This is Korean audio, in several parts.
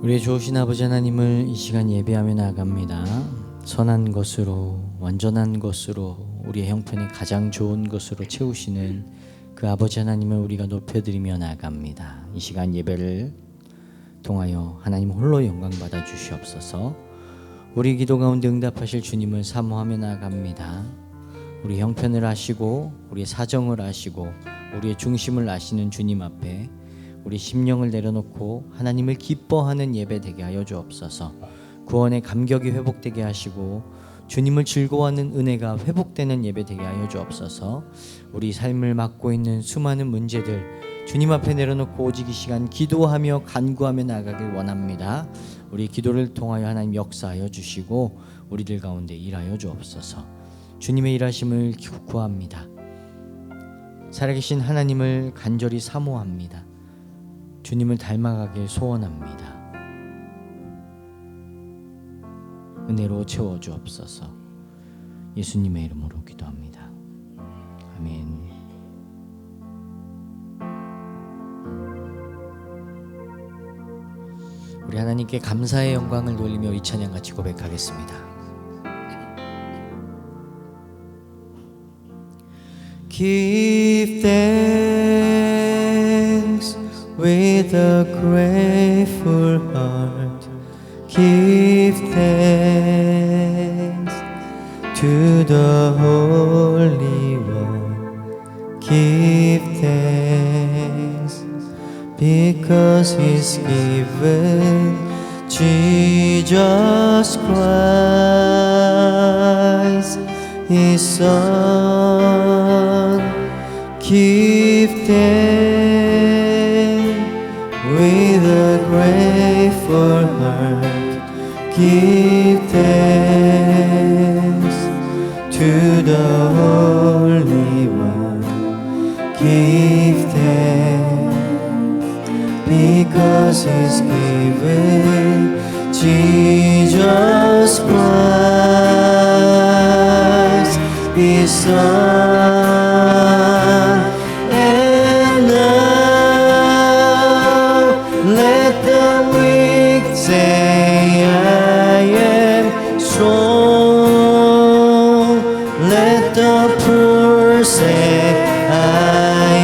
우리의 좋으신 아버지 하나님을 이 시간 예배하며 나아갑니다. 선한 것으로, 완전한 것으로, 우리의 형편이 가장 좋은 것으로 채우시는 그 아버지 하나님을 우리가 높여드리며 나아갑니다. 이 시간 예배를 통하여 하나님 홀로 영광 받아 주시옵소서. 우리 기도 가운데 응답하실 주님을 사모하며 나아갑니다. 우리 형편을 아시고 우리의 사정을 아시고 우리의 중심을 아시는 주님 앞에 우리 심령을 내려놓고 하나님을 기뻐하는 예배 되게 하여 주옵소서. 구원의 감격이 회복되게 하시고 주님을 즐거워하는 은혜가 회복되는 예배 되게 하여 주옵소서. 우리 삶을 맡고 있는 수많은 문제들 주님 앞에 내려놓고 오직 이 시간 기도하며 간구하며 나가길 원합니다. 우리 기도를 통하여 하나님 역사하여 주시고 우리들 가운데 일하여 주옵소서. 주님의 일하심을 구합니다. 살아계신 하나님을 간절히 사모합니다. 주님을 닮아가길 소원합니다. 은혜로 채워 주옵소서. 예수님의 이름으로 기도합니다. 아멘. 우리 하나님께 감사의 영광을 돌리며 이 찬양 같이 고백하겠습니다. Give thanks with a grateful heart. Give thanks to the Holy One. Give thanks because He's given Jesus Christ, His Son. Give thanks with a grateful heart. Give thanks to the Holy One. Give thanks because He's given Jesus Christ, His Son. And now let the weak say, I am strong. Let the poor say, I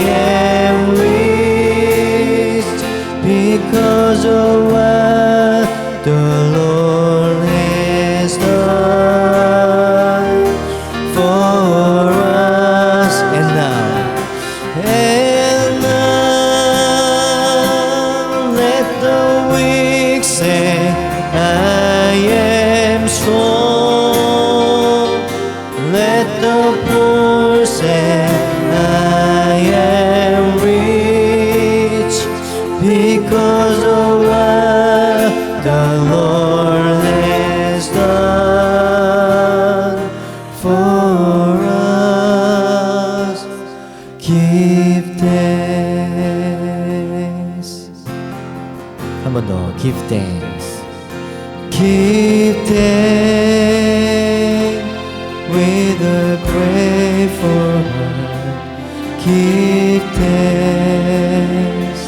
am rich, because of what the Lord has done for us. And now let the weak say, I am strong. Let the poor say, I am rich, because of what the Lord has done for us. Give thanks. 한 번 더. Give thanks. Give thanks with a grateful heart. Give thanks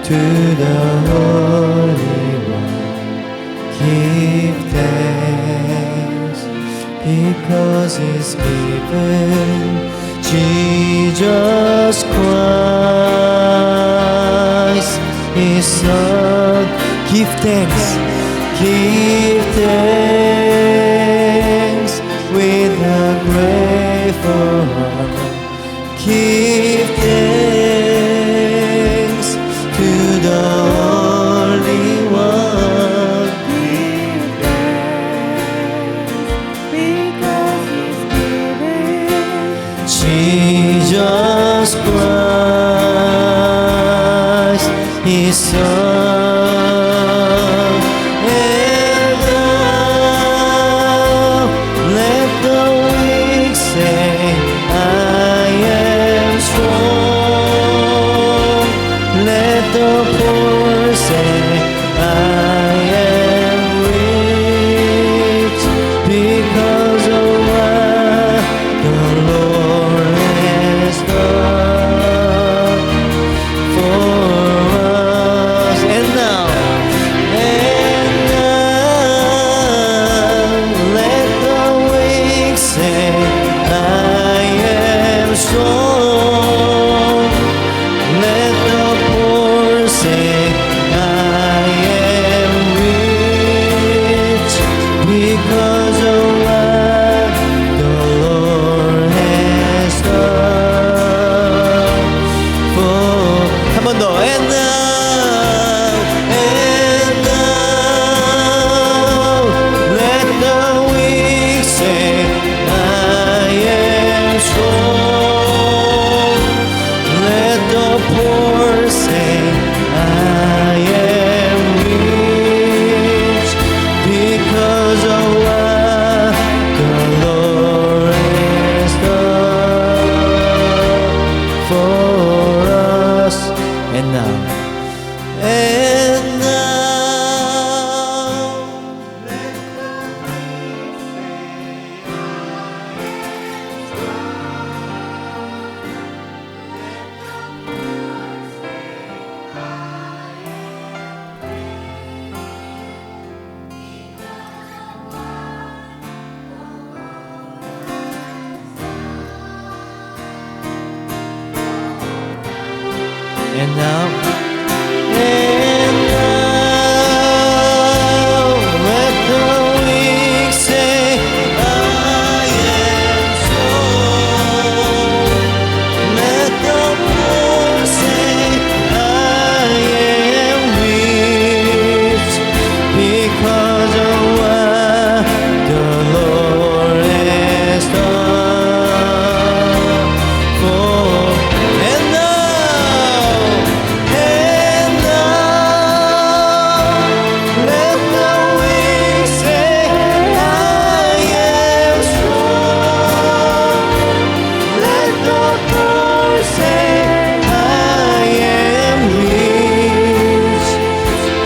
to the Holy One. Give thanks because He's given Jesus Christ, His Son. Give thanks. Give thanks with a grateful heart. Give thanks to the Holy One. Give thanks because He's given Jesus Christ, His Son. And now let the weak say, I am strong. Let the poor say, I am rich, because of what the Lord has done for us. And now And now, let the weak say, I am strong. Let the poor say, I am rich, because of what the Lord has done for. And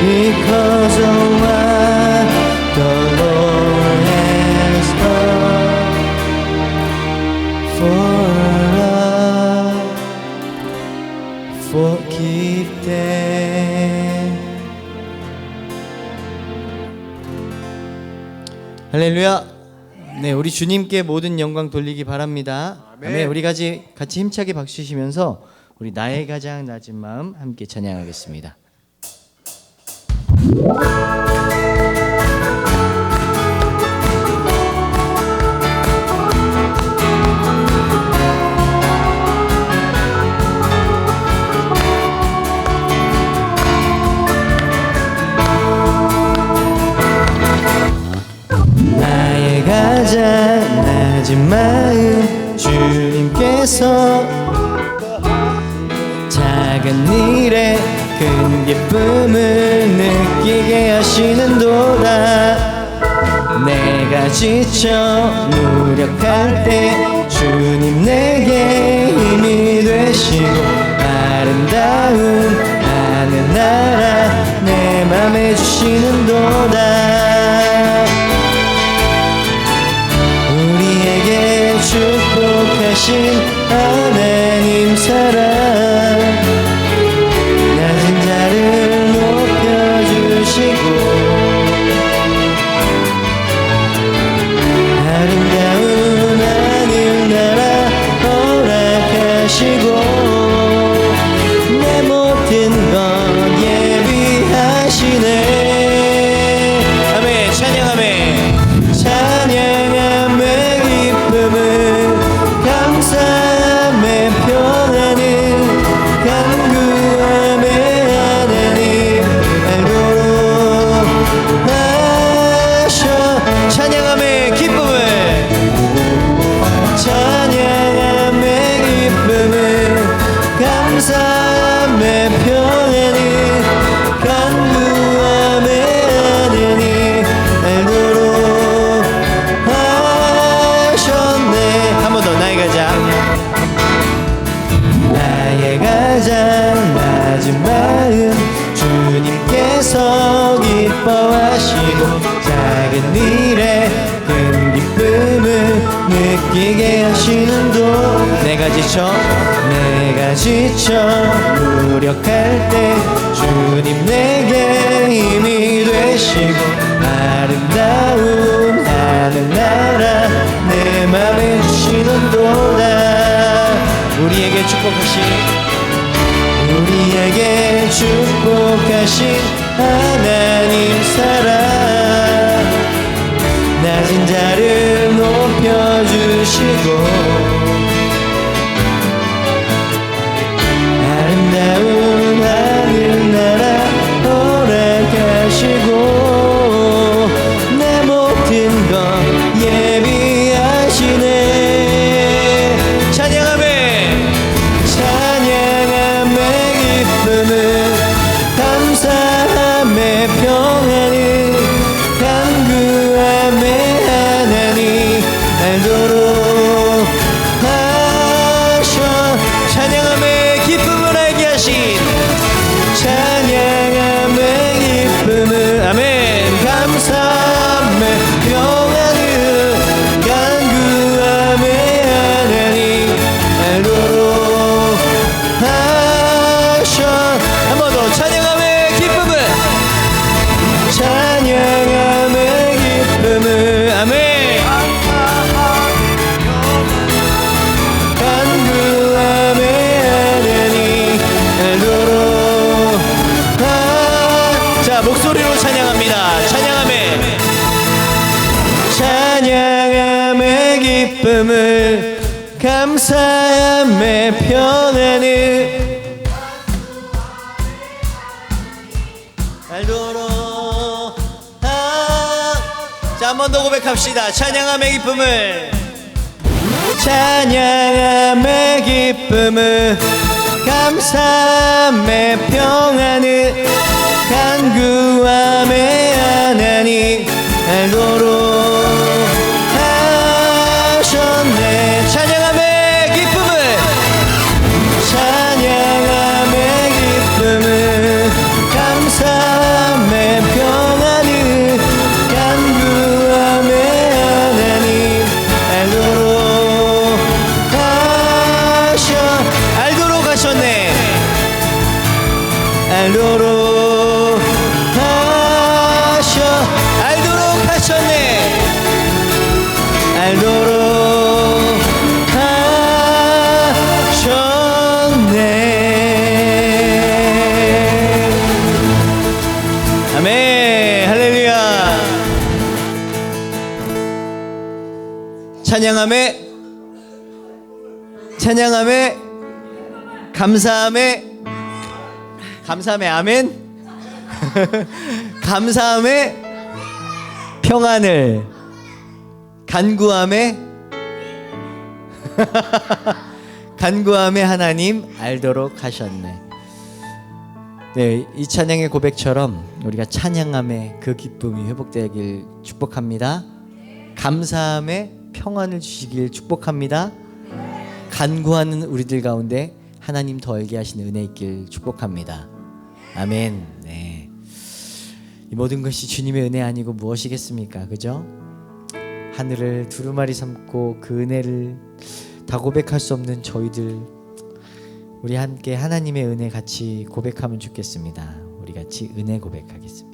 because of what the Lord has done for us, forgive them. 할렐루야. 네, 우리 주님께 모든 영광 돌리기 바랍니다. 아멘. 우리 같이 힘차게 박수 치시면서 우리 나의 가장 낮은 마음 함께 찬양하겠습니다. 나의 가장 낮은 마음 주님께서 작은 일에 큰 기쁨을 느끼게 하시는도다. 내가 지쳐 무력할 때 주님 내게 힘이 되시고 아름다운 하늘나라 내 맘에 주시는도다. 우리에게 축복하신 하나님 사랑 낮은 자를 높여주시고 아름다운 하늘나라 허락하시고 내 모든 것 예비하시네. 아멘. 찬양하며 찬양함의 기쁨을 감사함의 평안을 간구함의 하나님 알도록 하셔. 찬양함의 기쁨을 찬양함의 기쁨을 감사함의 평안을 간구함의 하나님 알도록 하셨네. 한 번 더 나의 가장 낮은 마음 주님께서 기뻐하시고 작은 일에 큰 기쁨을 느끼게 하시는도 내가 지쳐 무력할 때 주님 내게 힘이 되시고 아름다운 하늘나라 내 맘에 주시는도다. 우리에게 축복하신 하나님 사랑 낮은 자를 높여주시고 아름다운 하늘 목소리로 찬양합니다. 찬양함에 찬양함의 기쁨을 감사함의 평안을 알도록 자, 한 번 더 고백합시다. 찬양함의 기쁨을 찬양함의 기쁨을 감사함의 평안을 간구함의 하나님 알도록 하셨네. 찬양함의 기쁨을 찬양함의 기쁨을 감사함의 평안을 간구함의 하나님 알도록 하셨네. 알도록 하셨네. 알도록 하셨네. 아멘. 할렐루야. 찬양함에 감사함에 아멘. 감사함에 평안을 간구함에 하나님 알도록 하셨네. 네, 이 찬양의 고백처럼 우리가 찬양함에 그 기쁨이 회복되길 축복합니다. 감사함에 평안을 주시길 축복합니다. 간구하는 우리들 가운데 하나님 더 알게 하시는 은혜 있길 축복합니다. 아멘. 네. 이 모든 것이 주님의 은혜 아니고 무엇이겠습니까? 그죠? 하늘을 두루마리 삼고 그 은혜를 다 고백할 수 없는 저희들, 우리 함께 하나님의 은혜 같이 고백하면 좋겠습니다. 우리 같이 은혜 고백하겠습니다.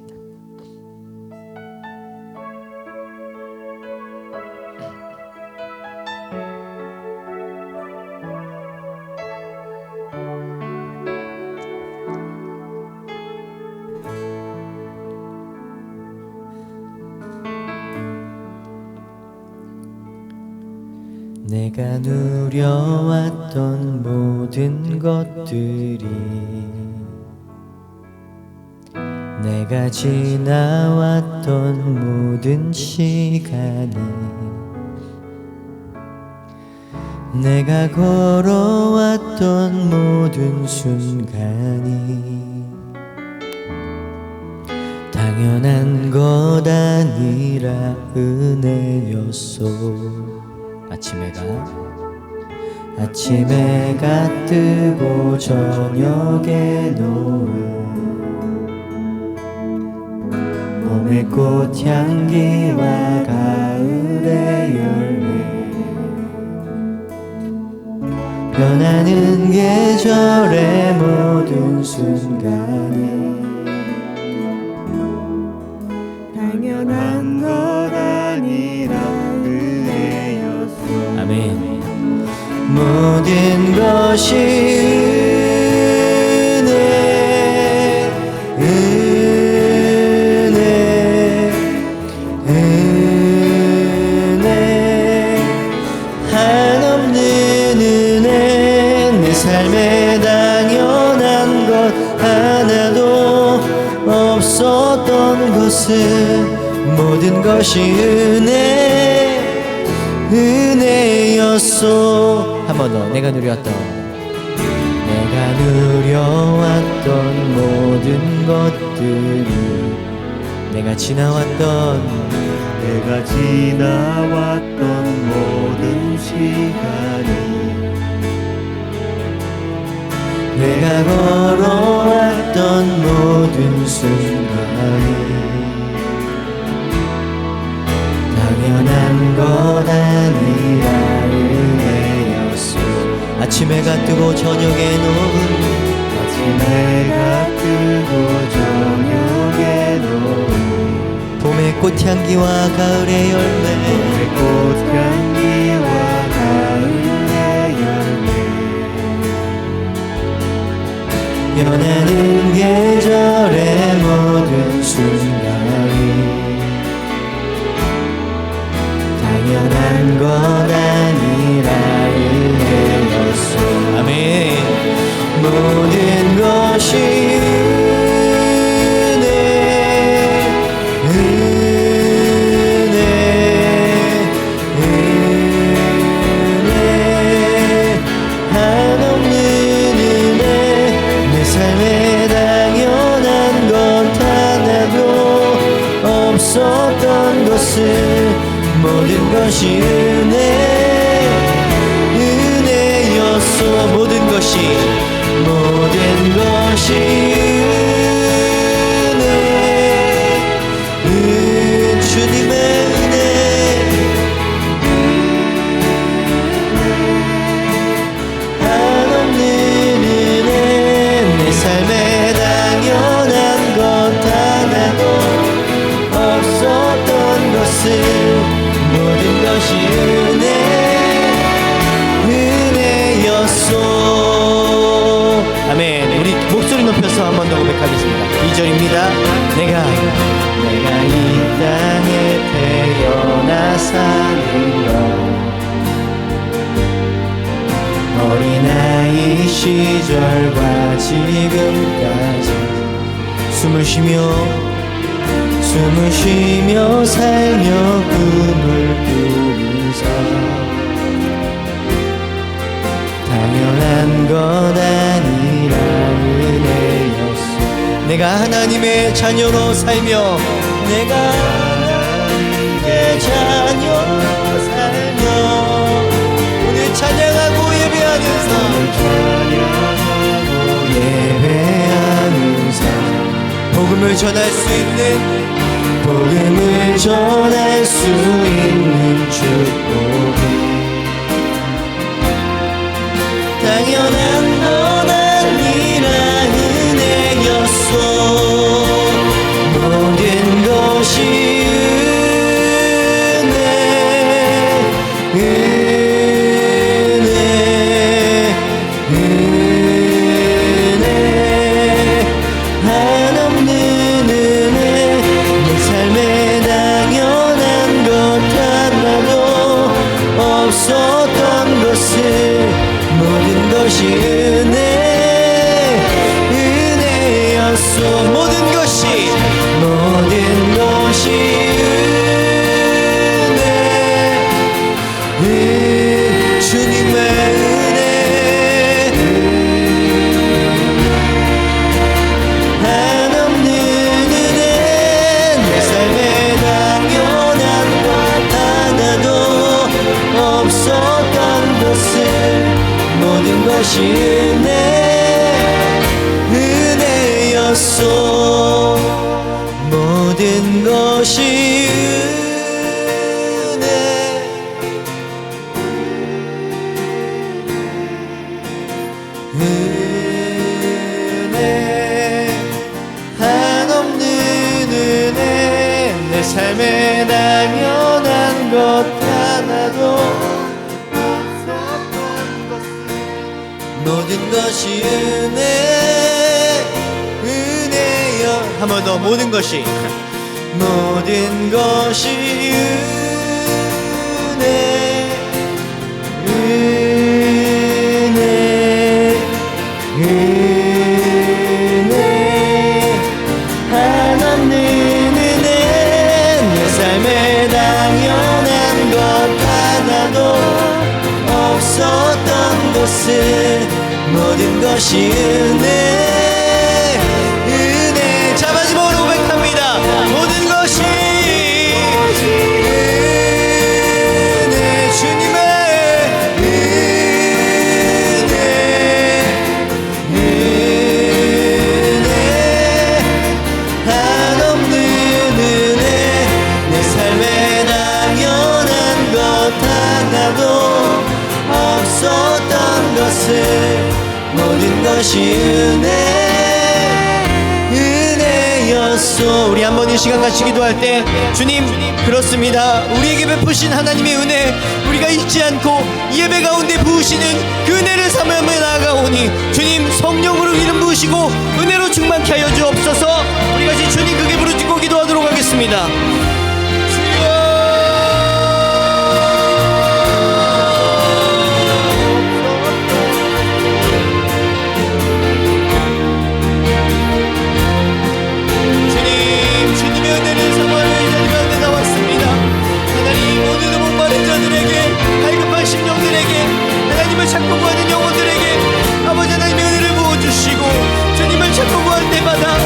내가 누려왔던 모든 것들이 내가 지나왔던 모든 시간이 내가 걸어왔던 모든 순간이 당연한 것 아니라 은혜였소. 아침에가 뜨고 저녁에 노을 봄의 꽃향기와 가을의 열매 변하는 계절의 모든 순간에 당연한 것 아니라 아멘. 모든 것이 은혜 한없는 은혜 내 삶에 당연한 것 하나도 없었던 것은 모든 것이 은혜였소. 한 번 더. 내가 누려왔던 모든 것들이 내가 지나왔던 모든 시간이 내가 걸어왔던 모든 순간이 당연한 것 아니라 은혜였소. 아침해가 뜨고 저녁에 노을 봄의 꽃향기와 가을의 열매 변하는 계절의 모든 없었던 것을 모든 것이 은혜였소. 모든 것이 은혜, 주님의 은혜, 한없는 은혜, 내 삶에 당연한 것 하나도 없었던 것을 모든 것이 은혜였소. 아멘. 우리 목소리 높여서 한 번 더 고백하겠습니다. 2절입니다. 내가 이 땅에 태어나 사는 것, 어린아이 시절과 지금까지 숨을 쉬며 살며 꿈을 꾸면서 당연한 것 아니라 은혜였어. 내가 하나님의 자녀로 살며 내가 하나님의 자녀로 살며 오늘 찬양하고 예배하는 삶, 복음을 전할 수 있는 축복이 당연한 건 아니라 은혜였소. 모든 것이 은혜, 한없는 은혜, 내 삶에 당연한 것 하나도 없었던 것을 모든 것이 은혜였소. 모든 것이 주님의 은혜, 한없는 은혜, 내 삶에 당연한 것 하나도 없었던 것을 모든 것이 은혜였소. 모든 것이 은혜, 한없는 은혜, 내 삶에 당연한 것 하나도 모든 것이 은혜여. 한 번 더. 모든 것이 은혜, 한없는 은혜, 내 삶에 당연한 것 하나도 없었던 것을 모든 것이 은혜, 자마지막으로 고백합니다. 모든 것이 은혜, 주님의 은혜, 한없는 은혜, 내 삶에 당연한 것 하나도 없었던 것을 모든 것이 은혜였소. 우리 한 번 이 시간 같이 기도할 때 주님, 그렇습니다. 우리에게 베푸신 하나님의 은혜, 우리가 잊지 않고 예배 가운데 부으시는 그 은혜를 삼으며 나아가오니 주님, 성령으로 이름 부으시고 은혜로 충만케 하여 주옵소서. 우리 같이 주님 크게 부르짖고 기도하도록 하겠습니다. 찾고 구하는 영혼들에게 아버지 하나님의 은혜를 부어주시고 주님을 찾고 구할 때마다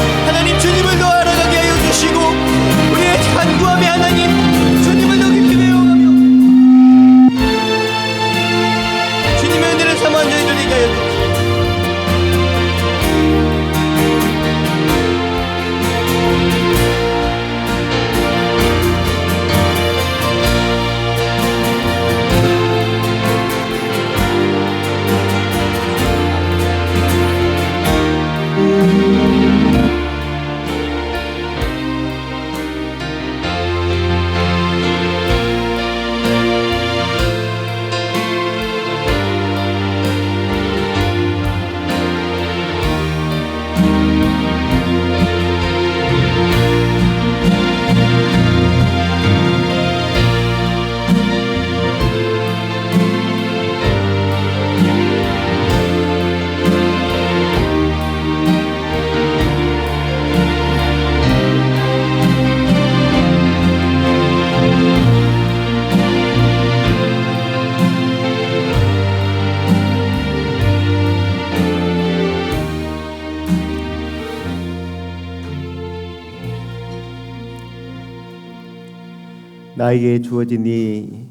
나에게 주어진 이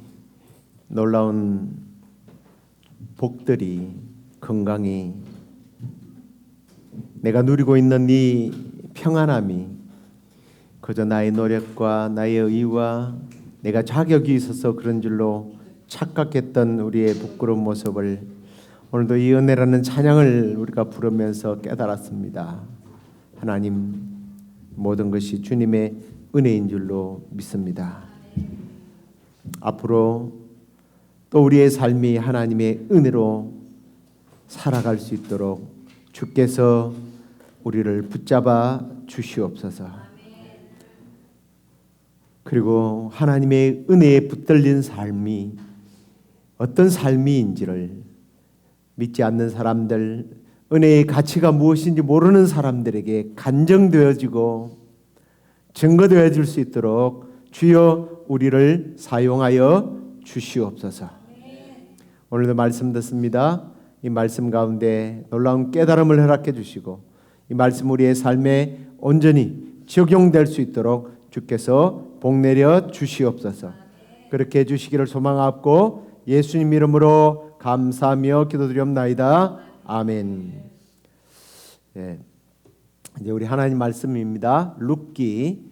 놀라운 복들이, 건강이, 내가 누리고 있는 이 평안함이 그저 나의 노력과 나의 의와 내가 자격이 있어서 그런 줄로 착각했던 우리의 부끄러운 모습을 오늘도 이 은혜라는 찬양을 우리가 부르면서 깨달았습니다. 하나님, 모든 것이 주님의 은혜인 줄로 믿습니다. 앞으로 또 우리의 삶이 하나님의 은혜로 살아갈 수 있도록 주께서 우리를 붙잡아 주시옵소서. 그리고 하나님의 은혜에 붙들린 삶이 어떤 삶인지를 믿지 않는 사람들, 은혜의 가치가 무엇인지 모르는 사람들에게 간증되어지고 증거되어질 수 있도록 주여 우리를 사용하여 주시옵소서. 오늘도 말씀 듣습니다. 이 말씀 가운데 놀라운 깨달음을 허락해 주시고 이 말씀 우리의 삶에 온전히 적용될 수 있도록 주께서 복 내려 주시옵소서. 그렇게 해주시기를 소망하고 예수님 이름으로 감사하며 기도드리옵나이다. 아멘. 네. 이제 우리 하나님 말씀입니다. 룻기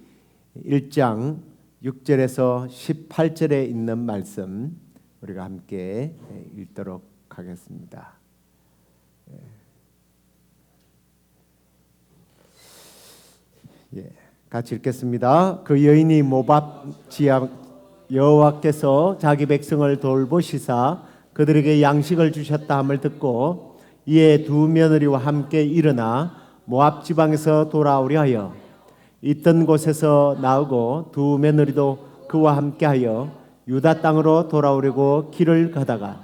1장 6절에서 18절에 있는 말씀 우리가 함께 읽도록 하겠습니다. 같이 읽겠습니다. 그 여인이 모압 지역 여호와께서 자기 백성을 돌보시사 그들에게 양식을 주셨다 함을 듣고 이에 두 며느리와 함께 일어나 모압 지방에서 돌아오려 하여 있던 곳에서 나오고 두 며느리도 그와 함께하여 유다 땅으로 돌아오려고 길을 가다가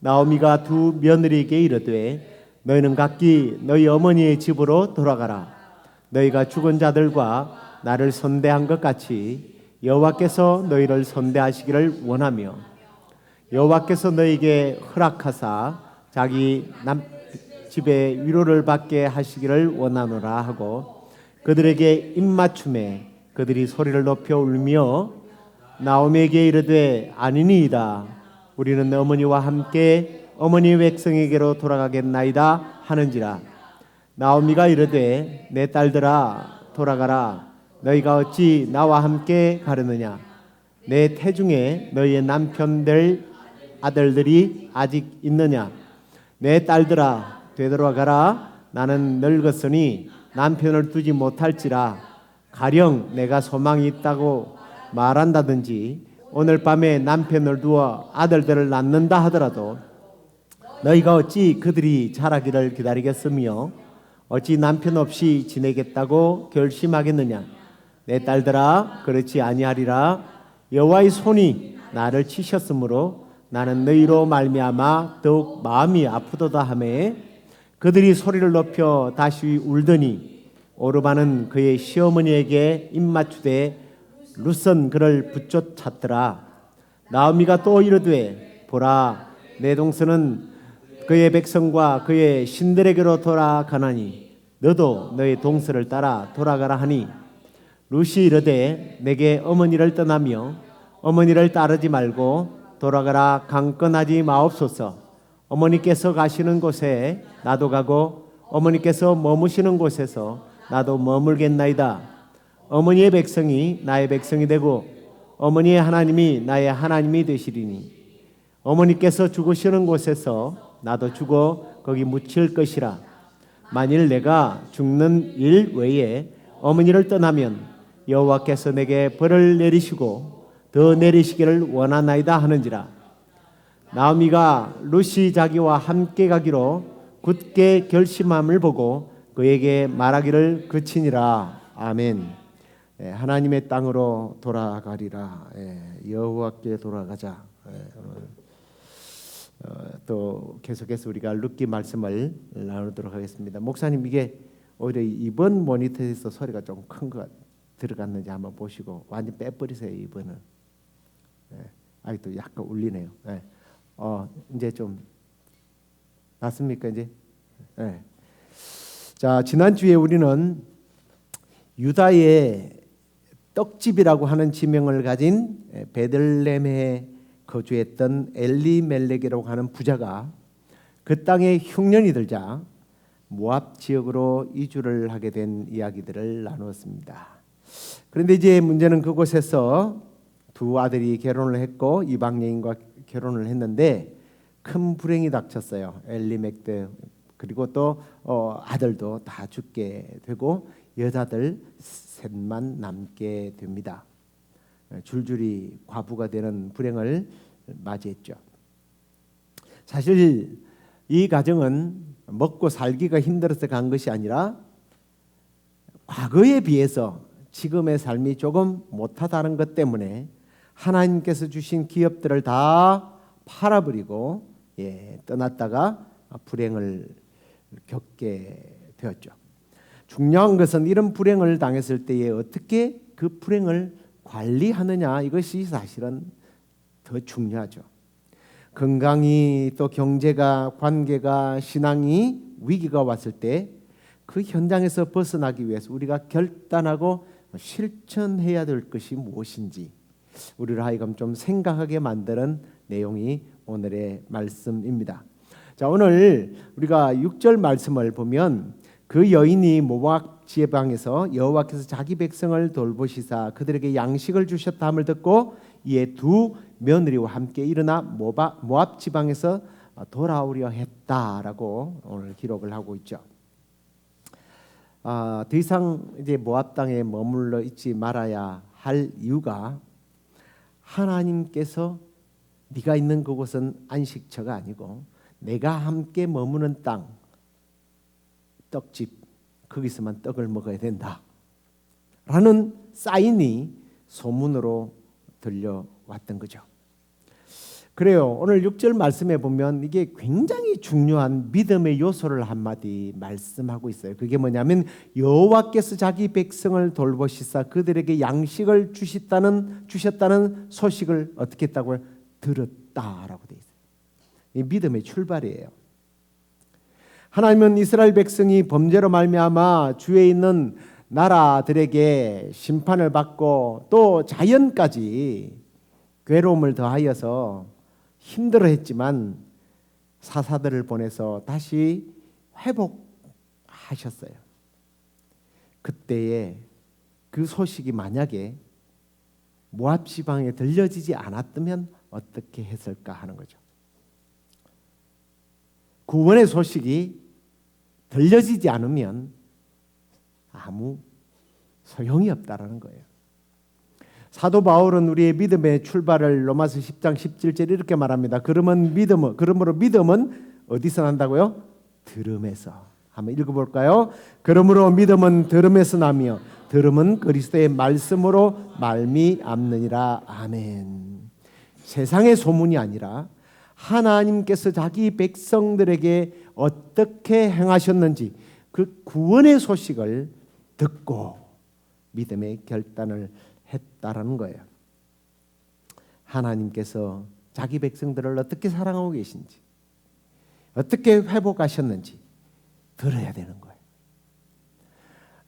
나오미가 두 며느리에게 이르되 너희는 각기 너희 어머니의 집으로 돌아가라. 너희가 죽은 자들과 나를 선대한 것 같이 여호와께서 너희를 선대하시기를 원하며 여호와께서 너희에게 허락하사 자기 집에 위로를 받게 하시기를 원하노라 하고 그들에게 입맞춤에 그들이 소리를 높여 울며 나오미에게 이르되 아니니이다. 우리는 어머니와 함께 어머니 백성에게로 돌아가겠나이다 하는지라. 나오미가 이르되 내 딸들아 돌아가라. 너희가 어찌 나와 함께 가려느냐. 내 태중에 너희의 남편 될 아들들이 아직 있느냐. 내 딸들아 되돌아가라. 나는 늙었으니 남편을 두지 못할지라. 가령 내가 소망이 있다고 말한다든지 오늘 밤에 남편을 두어 아들들을 낳는다 하더라도 너희가 어찌 그들이 자라기를 기다리겠으며 어찌 남편 없이 지내겠다고 결심하겠느냐. 내 딸들아 그렇지 아니하리라. 여호와의 손이 나를 치셨으므로 나는 너희로 말미암아 더욱 마음이 아프도다 하매 그들이 소리를 높여 다시 울더니 오르바는 그의 시어머니에게 입맞추되 룻은 그를 붙쫓았더라. 나오미가 또 이르되 보라 내 동서는 그의 백성과 그의 신들에게로 돌아가나니 너도 너의 동서를 따라 돌아가라 하니 룻이 이르되 내게 어머니를 떠나며 어머니를 따르지 말고 돌아가라 강권하지 마옵소서. 어머니께서 가시는 곳에 나도 가고 어머니께서 머무시는 곳에서 나도 머물겠나이다. 어머니의 백성이 나의 백성이 되고 어머니의 하나님이 나의 하나님이 되시리니 어머니께서 죽으시는 곳에서 나도 죽어 거기 묻힐 것이라. 만일 내가 죽는 일 외에 어머니를 떠나면 여호와께서 내게 벌을 내리시고 더 내리시기를 원하나이다 하는지라. 나오미가 룻이 자기와 함께 가기로 굳게 결심함을 보고 그에게 말하기를 그치니라. 아멘. 하나님의 땅으로 돌아가리라. 여호와께 돌아가자. 또 계속해서 우리가 룻기 말씀을 나누도록 하겠습니다. 목사님 이게 오히려 이번 모니터에서 소리가 좀 큰 것 들어갔는지 한번 보시고 완전 빼버리세요. 이번은 아직도 약간 울리네요. 이제 좀 낫습니까 이제? 자 지난주에 우리는 유다의 떡집이라고 하는 지명을 가진 베들레헴에 거주했던 엘리멜렉이라고 하는 부자가 그 땅에 흉년이 들자 모압 지역으로 이주를 하게 된 이야기들을 나누었습니다. 그런데 이제 문제는 그곳에서 두 아들이 결혼을 했고 이방 여인과 결혼을 했는데 큰 불행이 닥쳤어요. 엘리멜렉 그리고 또 아들도 다 죽게 되고 여자들 셋만 남게 됩니다. 줄줄이 과부가 되는 불행을 맞이했죠. 사실 이 가정은 먹고 살기가 힘들어서 간 것이 아니라 과거에 비해서 지금의 삶이 조금 못하다는 것 때문에 하나님께서 주신 기업들을 다 팔아버리고 떠났다가 불행을 겪게 되었죠. 중요한 것은 이런 불행을 당했을 때에 어떻게 그 불행을 관리하느냐, 이것이 사실은 더 중요하죠. 건강이 또 경제가 관계가 신앙이 위기가 왔을 때 그 현장에서 벗어나기 위해서 우리가 결단하고 실천해야 될 것이 무엇인지 우리를 하여금 좀 생각하게 만드는 내용이 오늘의 말씀입니다. 자, 오늘 우리가 6절 말씀을 보면 그 여인이 모압 지방에서 여호와께서 자기 백성을 돌보시사 그들에게 양식을 주셨다 함을 듣고 이에 두 며느리와 함께 일어나 모압 지방에서 돌아오려 했다라고 오늘 기록을 하고 있죠. 더 이상 이제 모압 땅에 머물러 있지 말아야 할 이유가 하나님께서 네가 있는 그곳은 안식처가 아니고 내가 함께 머무는 땅, 떡집, 거기서만 떡을 먹어야 된다 라는 사인이 소문으로 들려왔던 거죠. 그래요. 오늘 6절 말씀에 보면 이게 굉장히 중요한 믿음의 요소를 한마디 말씀하고 있어요. 그게 뭐냐면 여호와께서 자기 백성을 돌보시사 그들에게 양식을 주셨다는 소식을 어떻게 했다고요? 들었다라고 되어 있어요. 이 믿음의 출발이에요. 하나님은 이스라엘 백성이 범죄로 말미암아 주위에 있는 나라들에게 심판을 받고 또 자연까지 괴로움을 더하여서 힘들어했지만 사사들을 보내서 다시 회복하셨어요. 그때에 그 소식이 만약에 모압 지방에 들려지지 않았다면 어떻게 했을까 하는 거죠. 구원의 소식이 들려지지 않으면 아무 소용이 없다라는 거예요. 사도 바울은 우리의 믿음의 출발을 로마서 10장 17절 이렇게 말합니다. 그러므로 믿음은 어디서 난다고요? 들음에서. 한번 읽어볼까요? 그러므로 믿음은 들음에서 나며 들음은 그리스도의 말씀으로 말미암느니라. 아멘. 세상의 소문이 아니라 하나님께서 자기 백성들에게 어떻게 행하셨는지 그 구원의 소식을 듣고 믿음의 결단을 했다라는 거예요. 하나님께서 자기 백성들을 어떻게 사랑하고 계신지, 어떻게 회복하셨는지 들어야 되는 거예요.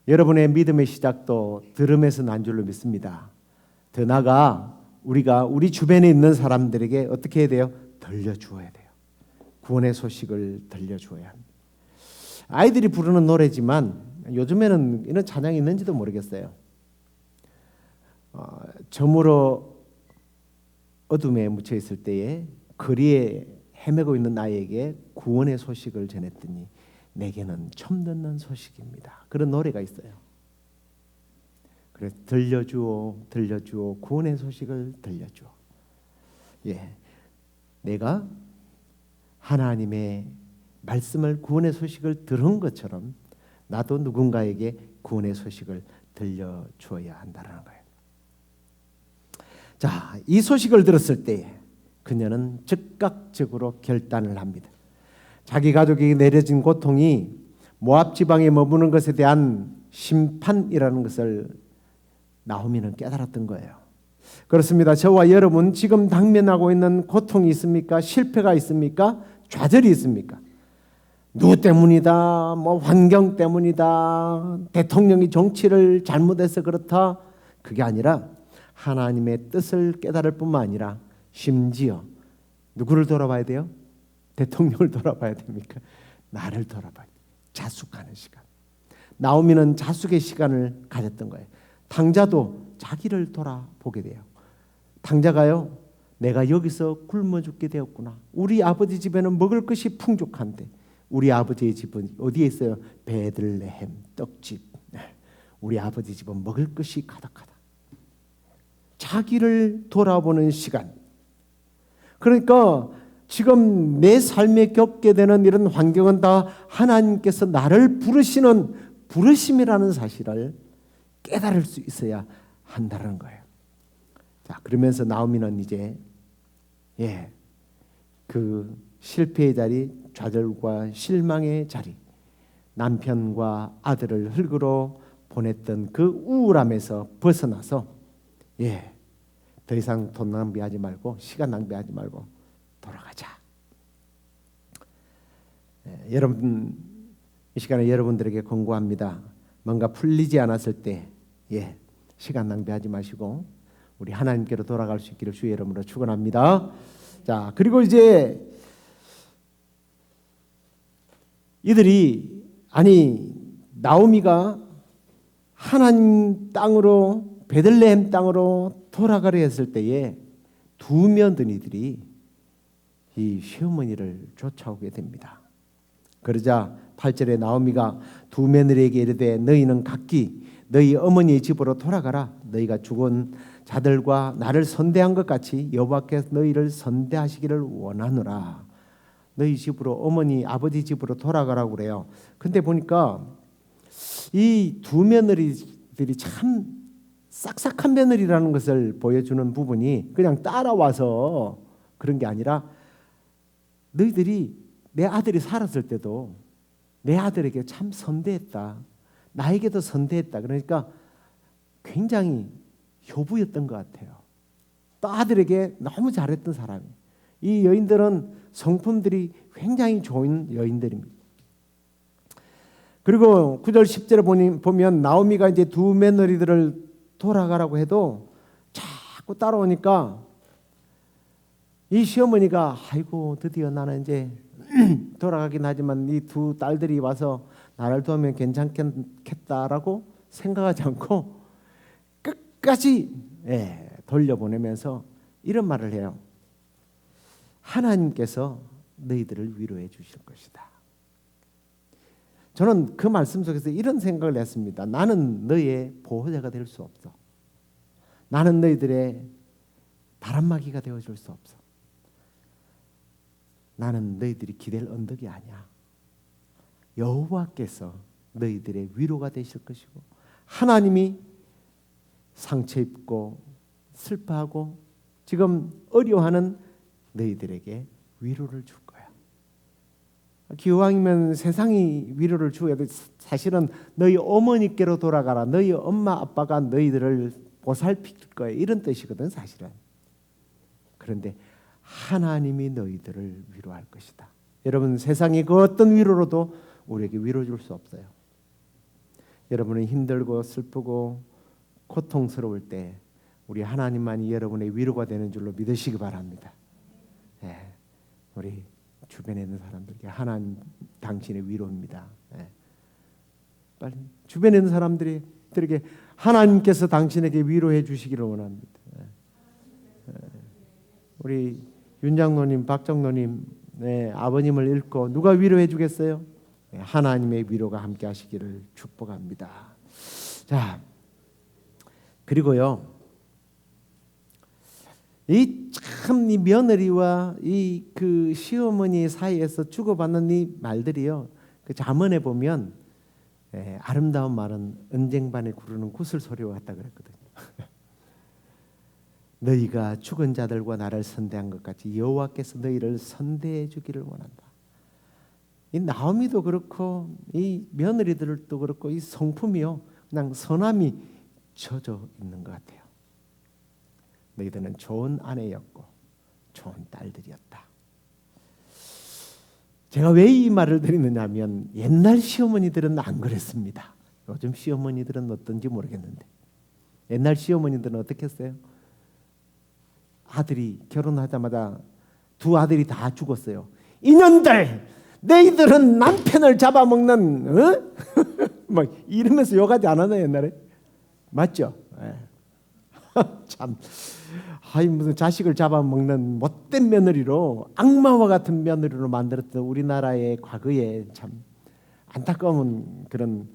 여러분의 믿음의 시작도 들음에서 난 줄로 믿습니다. 더 나아가 우리가 우리 주변에 있는 사람들에게 어떻게 해야 돼요? 들려주어야 돼요. 구원의 소식을 들려주어야 합니다. 아이들이 부르는 노래지만 요즘에는 이런 찬양이 있는지도 모르겠어요. 저물어 어둠에 묻혀 있을 때에 거리에 헤매고 있는 나에게 구원의 소식을 전했더니 내게는 처음 듣는 소식입니다. 그런 노래가 있어요. 그래서 들려주오 구원의 소식을 들려주오. 내가 하나님의 말씀을 구원의 소식을 들은 것처럼 나도 누군가에게 구원의 소식을 들려주어야 한다는 거예요. 자, 이 소식을 들었을 때 그녀는 즉각적으로 결단을 합니다. 자기 가족에게 내려진 고통이 모압 지방에 머무는 것에 대한 심판이라는 것을 나오미는 깨달았던 거예요. 그렇습니다. 저와 여러분 지금 당면하고 있는 고통이 있습니까? 실패가 있습니까? 좌절이 있습니까? 누구 때문이다, 환경 때문이다, 대통령이 정치를 잘못해서 그렇다, 그게 아니라 하나님의 뜻을 깨달을 뿐만 아니라 심지어 누구를 돌아봐야 돼요? 대통령을 돌아봐야 됩니까? 나를 돌아봐야 돼요. 자숙하는 시간. 나오미는 자숙의 시간을 가졌던 거예요. 당자도 자기를 돌아보게 돼요. 당자가요, 내가 여기서 굶어 죽게 되었구나. 우리 아버지 집에는 먹을 것이 풍족한데 우리 아버지의 집은 어디에 있어요? 베들레헴 떡집. 우리 아버지 집은 먹을 것이 가득하다. 자기를 돌아보는 시간. 그러니까 지금 내 삶에 겪게 되는 이런 환경은 다 하나님께서 나를 부르시는 부르심이라는 사실을 깨달을 수 있어야 한다는 거예요. 자, 그러면서 나오미는 이제 그 실패의 자리, 좌절과 실망의 자리, 남편과 아들을 흙으로 보냈던 그 우울함에서 벗어나서 더 이상 돈 낭비하지 말고 시간 낭비하지 말고 돌아가자. 여러분, 이 시간에 여러분들에게 권고합니다. 뭔가 풀리지 않았을 때 시간 낭비하지 마시고 우리 하나님께로 돌아갈 수 있기를 주의 이름으로 축원합니다. 자, 그리고 이제 나오미가 하나님 땅으로 베들레헴 땅으로 돌아가려 했을 때에 두 며느리들이 이 시어머니를 쫓아오게 됩니다. 그러자 8절에 나오미가 두 며느리에게 이르되 너희는 각기 너희 어머니의 집으로 돌아가라. 너희가 죽은 자들과 나를 선대한 것 같이 여호와께서 너희를 선대하시기를 원하노라. 너희 집으로 어머니 아버지 집으로 돌아가라고 그래요. 근데 보니까 이 두 며느리들이 참 싹싹한 며느리라는 것을 보여주는 부분이 그냥 따라와서 그런 게 아니라 너희들이 내 아들이 살았을 때도 내 아들에게 참 선대했다. 나에게도 선대했다. 그러니까 굉장히 효부였던 것 같아요. 또 아들에게 너무 잘했던 사람이에요. 이 여인들은 성품들이 굉장히 좋은 여인들입니다. 그리고 9절 10절에 보면 나오미가 이제 두 며느리들을 돌아가라고 해도 자꾸 따라오니까 이 시어머니가 아이고 드디어 나는 이제 돌아가긴 하지만 이 두 딸들이 와서 나를 도우면 괜찮겠다라고 생각하지 않고 끝까지 돌려보내면서 이런 말을 해요. 하나님께서 너희들을 위로해 주실 것이다. 저는 그 말씀 속에서 이런 생각을 했습니다. 나는 너의 보호자가 될 수 없어. 나는 너희들의 바람막이가 되어줄 수 없어. 나는 너희들이 기댈 언덕이 아니야. 여호와께서 너희들의 위로가 되실 것이고 하나님이 상처 입고 슬퍼하고 지금 어려워하는 너희들에게 위로를 줄 거야. 기왕이면 세상이 위로를 주어야 돼. 사실은 너희 어머니께로 돌아가라. 너희 엄마 아빠가 너희들을 보살필 거야. 이런 뜻이거든 사실은. 그런데 하나님이 너희들을 위로할 것이다. 여러분 세상의 그 어떤 위로로도 우리에게 위로 줄 수 없어요. 여러분은 힘들고 슬프고 고통스러울 때 우리 하나님만이 여러분의 위로가 되는 줄로 믿으시기 바랍니다. 우리 주변에 있는 사람들에게 하나님 당신의 위로입니다. 빨리 주변에 있는 사람들에게 하나님께서 당신에게 위로해 주시기를 원합니다. 우리 윤장로님, 박정로님 아버님을 잃고 누가 위로해 주겠어요? 하나님의 위로가 함께 하시기를 축복합니다. 자, 그리고요. 이 며느리와 이 그 시어머니 사이에서 주고받는 이 말들이요. 그 잠언에 보면 아름다운 말은 은쟁반에 구르는 구슬소리와 같다 그랬거든요. 너희가 죽은 자들과 나를 선대한 것 같이 여호와께서 너희를 선대해 주기를 원한다. 이 나오미도 그렇고 이 며느리들도 그렇고 이 성품이요. 그냥 선함이 젖어 있는 것 같아요. 너희들은 좋은 아내였고 좋은 딸들이었다. 제가 왜 이 말을 드리느냐 하면 옛날 시어머니들은 안 그랬습니다. 요즘 시어머니들은 어떤지 모르겠는데 옛날 시어머니들은 어떻게 했어요? 아들이 결혼하자마자 두 아들이 다 죽었어요. 이년들, 너희들은 남편을 잡아먹는 막 이러면서 욕하지 않았나요 옛날에? 맞죠? 참, 무슨 자식을 잡아먹는 못된 며느리로, 악마와 같은 며느리로 만들었던 우리나라의 과거에 참 안타까운 그런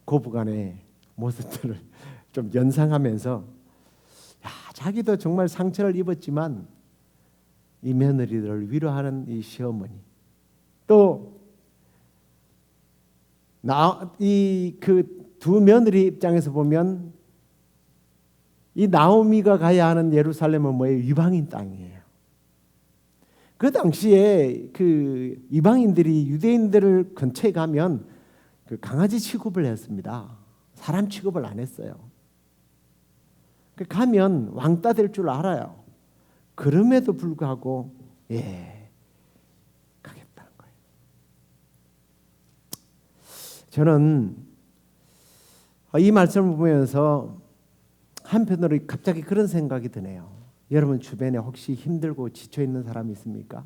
고부간의 모습들을 좀 연상하면서, 자기도 정말 상처를 입었지만 이 며느리들을 위로하는 이 시어머니, 또 이 그 두 며느리 입장에서 보면 이 나오미가 가야 하는 예루살렘은 뭐예요? 이방인 땅이에요. 그 당시에 그 이방인들이 유대인들을 근처에 가면 그 강아지 취급을 했습니다. 사람 취급을 안 했어요. 가면 왕따 될 줄 알아요. 그럼에도 불구하고 가겠다는 거예요. 저는 이 말씀을 보면서 한편으로 갑자기 그런 생각이 드네요. 여러분 주변에 혹시 힘들고 지쳐 있는 사람이 있습니까?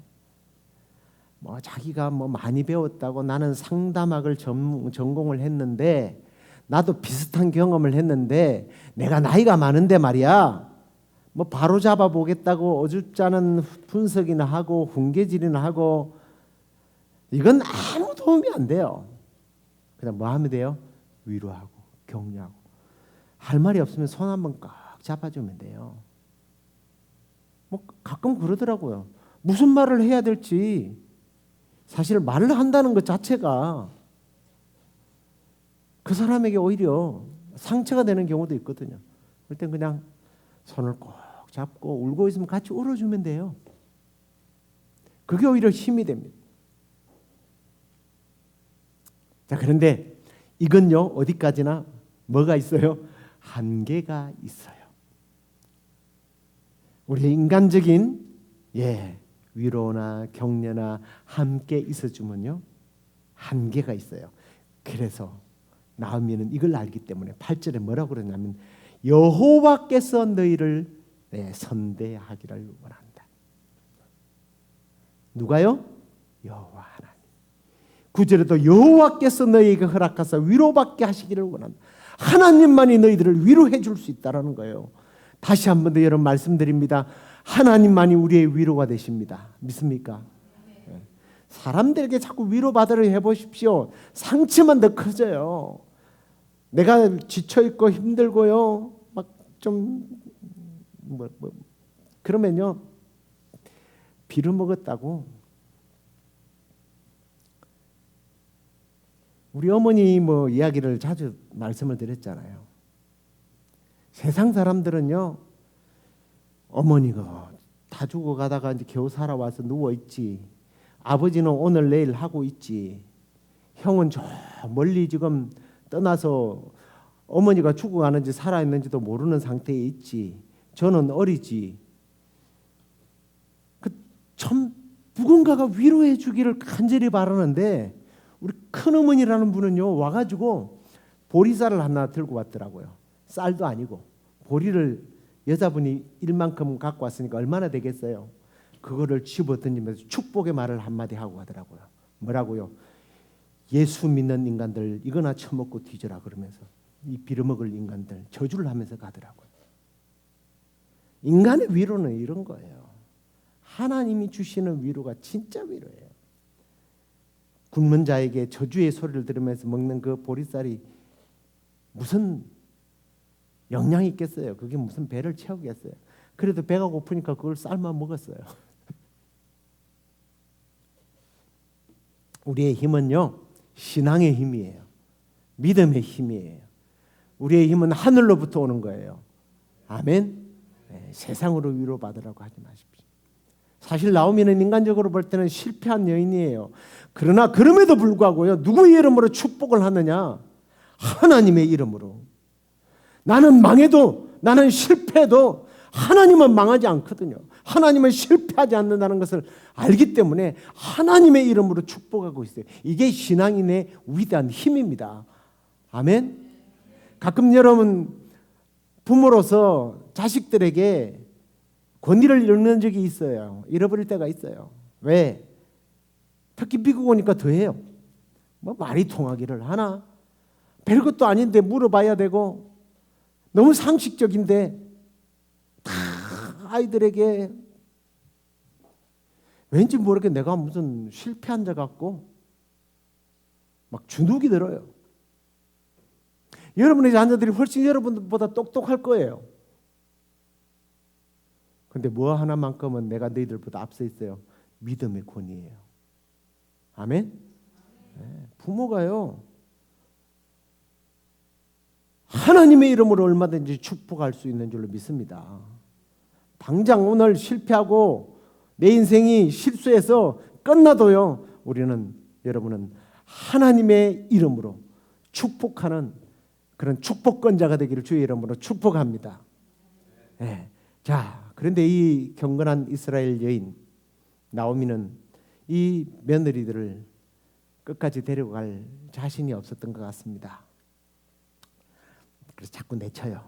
뭐 자기가 뭐 많이 배웠다고, 나는 상담학을 전공을 했는데, 나도 비슷한 경험을 했는데, 내가 나이가 많은데 말이야, 뭐 바로 잡아 보겠다고 어줍잖은 분석이나 하고 훈계질이나 하고, 이건 아무 도움이 안 돼요. 그냥 뭐 하면 돼요? 위로하고 격려하고, 할 말이 없으면 손 한번 꽉 잡아주면 돼요. 뭐 가끔 그러더라고요. 무슨 말을 해야 될지, 사실 말을 한다는 것 자체가 그 사람에게 오히려 상처가 되는 경우도 있거든요. 그럴 땐 그냥 손을 꼭 잡고 울고 있으면 같이 울어주면 돼요. 그게 오히려 힘이 됩니다. 자, 그런데 이건요, 어디까지나 뭐가 있어요? 한계가 있어요. 우리 인간적인 위로나 격려나 함께 있어주면요, 한계가 있어요. 그래서 나오미는 이걸 알기 때문에 8절에 뭐라고 그러냐면, 여호와께서 너희를 선대하기를 원한다. 누가요? 여호와 하나님. 9절에도 여호와께서 너희에게 허락하사 위로받게 하시기를 원한다. 하나님만이 너희들을 위로해 줄 수 있다는 거예요. 다시 한 번 더 여러분 말씀드립니다. 하나님만이 우리의 위로가 되십니다. 믿습니까? 사람들에게 자꾸 위로받으려 해보십시오. 상처만 더 커져요. 내가 지쳐있고 힘들고요, 막 좀 그러면요, 빌어먹었다고. 우리 어머니 뭐 이야기를 자주 말씀을 드렸잖아요. 세상 사람들은요, 어머니가 다 죽어가다가 이제 겨우 살아와서 누워있지, 아버지는 오늘 내일 하고 있지, 형은 저 멀리 지금 떠나서 어머니가 죽어가는지 살아있는지도 모르는 상태에 있지, 저는 어리지. 참 누군가가 위로해 주기를 간절히 바라는데, 우리 큰어머니라는 분은요, 와가지고 보리쌀을 하나 들고 왔더라고요. 쌀도 아니고 보리를 여자분이 일만큼 갖고 왔으니까 얼마나 되겠어요? 그거를 집어던지면서 축복의 말을 한마디 하고 가더라고요. 뭐라고요? 예수 믿는 인간들 이거나 처먹고 뒤져라 그러면서, 이 빌어먹을 인간들 저주를 하면서 가더라고요. 인간의 위로는 이런 거예요. 하나님이 주시는 위로가 진짜 위로예요. 굶는 자에게 저주의 소리를 들으면서 먹는 그 보리쌀이 무슨 영향이 있겠어요? 그게 무슨 배를 채우겠어요? 그래도 배가 고프니까 그걸 삶아 먹었어요. 우리의 힘은요, 신앙의 힘이에요. 믿음의 힘이에요. 우리의 힘은 하늘로부터 오는 거예요. 아멘. 세상으로 위로받으라고 하지 마십시오. 사실 나오미는 인간적으로 볼 때는 실패한 여인이에요. 그러나 그럼에도 불구하고요, 누구의 이름으로 축복을 하느냐? 하나님의 이름으로. 나는 망해도, 나는 실패해도 하나님은 망하지 않거든요. 하나님은 실패하지 않는다는 것을 알기 때문에 하나님의 이름으로 축복하고 있어요. 이게 신앙인의 위대한 힘입니다. 아멘. 가끔 여러분 부모로서 자식들에게 권위를 잃는 적이 있어요. 잃어버릴 때가 있어요. 왜? 특히 미국 오니까 더해요. 뭐 말이 통하기를 하나? 별것도 아닌데 물어봐야 되고 너무 상식적인데 다 아이들에게 왠지 모르게 내가 무슨 실패한 자 같고 막 주눅이 들어요. 여러분의 자녀들이 훨씬 여러분보다 똑똑할 거예요. 근데 뭐 하나만큼은 내가 너희들보다 앞서 있어요. 믿음의 권위예요. 아멘? 네, 부모가요. 하나님의 이름으로 얼마든지 축복할 수 있는 줄로 믿습니다. 당장 오늘 실패하고 내 인생이 실수해서 끝나도요. 여러분은 하나님의 이름으로 축복하는 그런 축복권자가 되기를 주의 이름으로 축복합니다. 네. 자, 그런데 이 경건한 이스라엘 여인 나오미는 이 며느리들을 끝까지 데려갈 자신이 없었던 것 같습니다. 그래서 자꾸 내쳐요.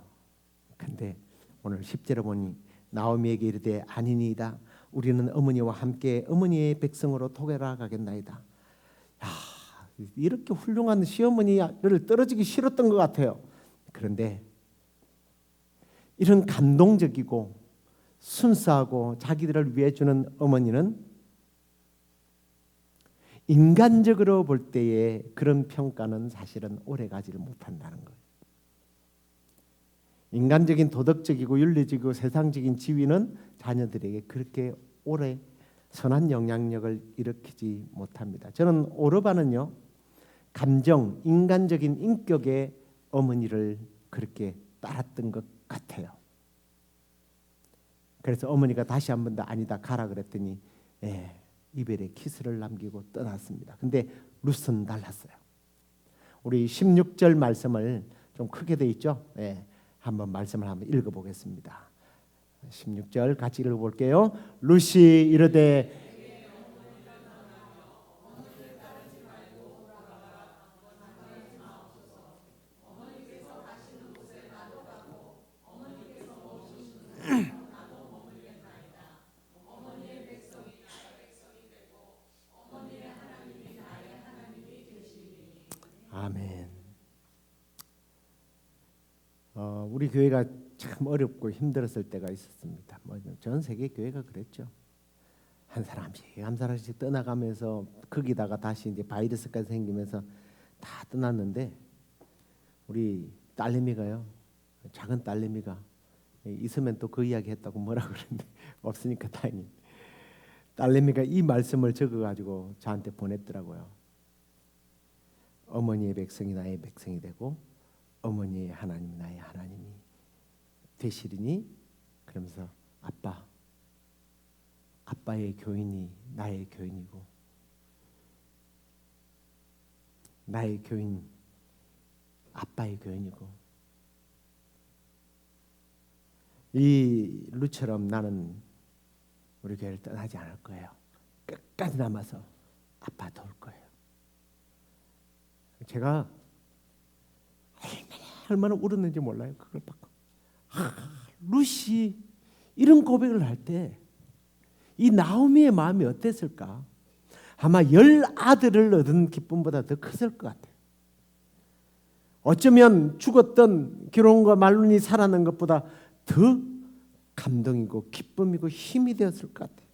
근데 오늘 10절에 보니 나오미에게 이르되 아니니이다. 우리는 어머니와 함께 어머니의 백성으로 토게라 가겠나이다. 야, 이렇게 훌륭한 시어머니를 떨어지기 싫었던 것 같아요. 그런데 이런 감동적이고 순수하고 자기들을 위해 주는 어머니는 인간적으로 볼 때에 그런 평가는 사실은 오래가지를 못한다는 거예요. 인간적인 도덕적이고 윤리적이고 세상적인 지위는 자녀들에게 그렇게 오래 선한 영향력을 일으키지 못합니다. 저는 오르반은요, 감정, 인간적인 인격의 어머니를 그렇게 따랐던 것 같아요. 그래서 어머니가 다시 한 번 더 아니다 가라 그랬더니 이별의 키스를 남기고 떠났습니다. 근데 룻은 달랐어요. 우리 16절 말씀을 좀 크게 돼 있죠. 한번 말씀을 한번 읽어보겠습니다. 16절 같이 읽어볼게요. 룻이 이르되 아멘. 우리 교회가 참 어렵고 힘들었을 때가 있었습니다. 전 세계 교회가 그랬죠. 한 사람씩 떠나가면서 거기다가 다시 이제 바이러스까지 생기면서 다 떠났는데 우리 딸내미가요. 작은 딸내미가 있으면 또 그 이야기 했다고 뭐라 그러는데 없으니까 다행히 딸내미가 이 말씀을 적어가지고 저한테 보냈더라고요. 어머니의 백성이 나의 백성이 되고 어머니의 하나님이 나의 하나님이 되시리니 그러면서 아빠의 교인이 나의 교인이고 나의 교인 아빠의 교인이고 이 룻처럼 나는 우리 교회를 떠나지 않을 거예요. 끝까지 남아서 아빠 도울 거예요. 제가 얼마나 울었는지 몰라요. 그걸 받고 룻이 이런 고백을 할 때 이 나오미의 마음이 어땠을까? 아마 10아들을 얻은 기쁨보다 더 컸을 것 같아요. 어쩌면 죽었던 기론과 말론이 살아난 것보다 더 감동이고 기쁨이고 힘이 되었을 것 같아요.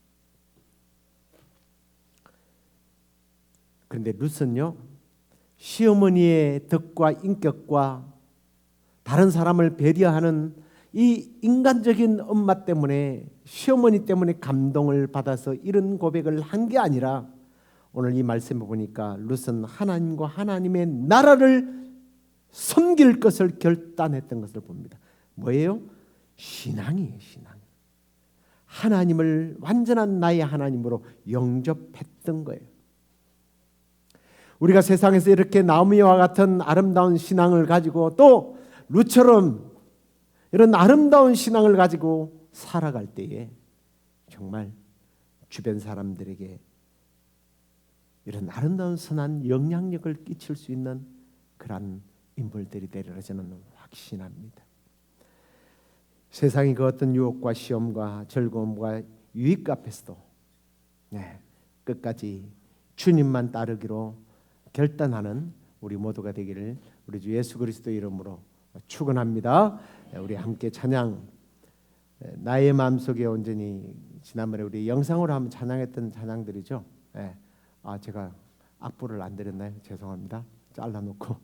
그런데 룻은요, 시어머니의 덕과 인격과 다른 사람을 배려하는 이 인간적인 엄마 때문에 시어머니 때문에 감동을 받아서 이런 고백을 한 게 아니라 오늘 이 말씀을 보니까 룻은 하나님과 하나님의 나라를 섬길 것을 결단했던 것을 봅니다. 뭐예요? 신앙이에요. 신앙. 하나님을 완전한 나의 하나님으로 영접했던 거예요. 우리가 세상에서 이렇게 나오미와 같은 아름다운 신앙을 가지고 또 룻처럼 이런 아름다운 신앙을 가지고 살아갈 때에 정말 주변 사람들에게 이런 아름다운 선한 영향력을 끼칠 수 있는 그런 인물들이 되리라 저는 확신합니다. 세상의 그 어떤 유혹과 시험과 즐거움과 유익 앞에서도 끝까지 주님만 따르기로 결단하는 우리 모두가 되기를 우리 주 예수 그리스도 이름으로 축원합니다. 우리 함께 찬양, 나의 마음속에 온전히, 지난번에 우리 영상으로 한번 찬양했던 찬양들이죠. 제가 악보를 안 드렸나요? 죄송합니다. 잘라놓고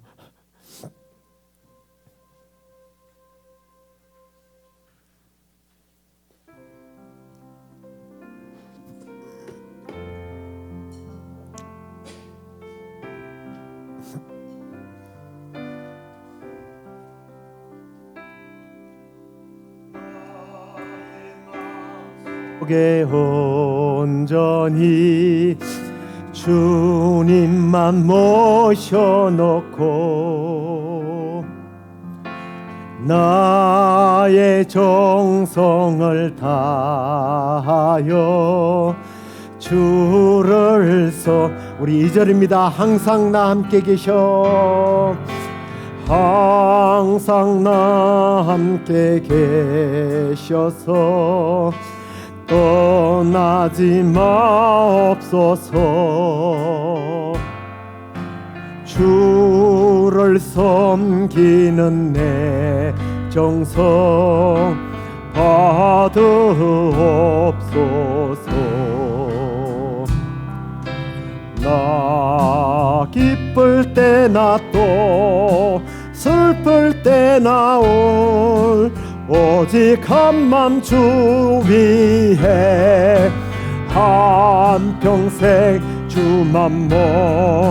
속에 온전히 주님만 모셔놓고 나의 정성을 다하여 주를 우리 2절입니다. 항상 나 함께 계셔, 항상 나 함께 계셔서 떠나지 마옵소서. 주를 섬기는 내 정성 받으옵소서. 나 기쁠 때나 또 슬플 때나 오직 한맘 주 위에 한평생 주만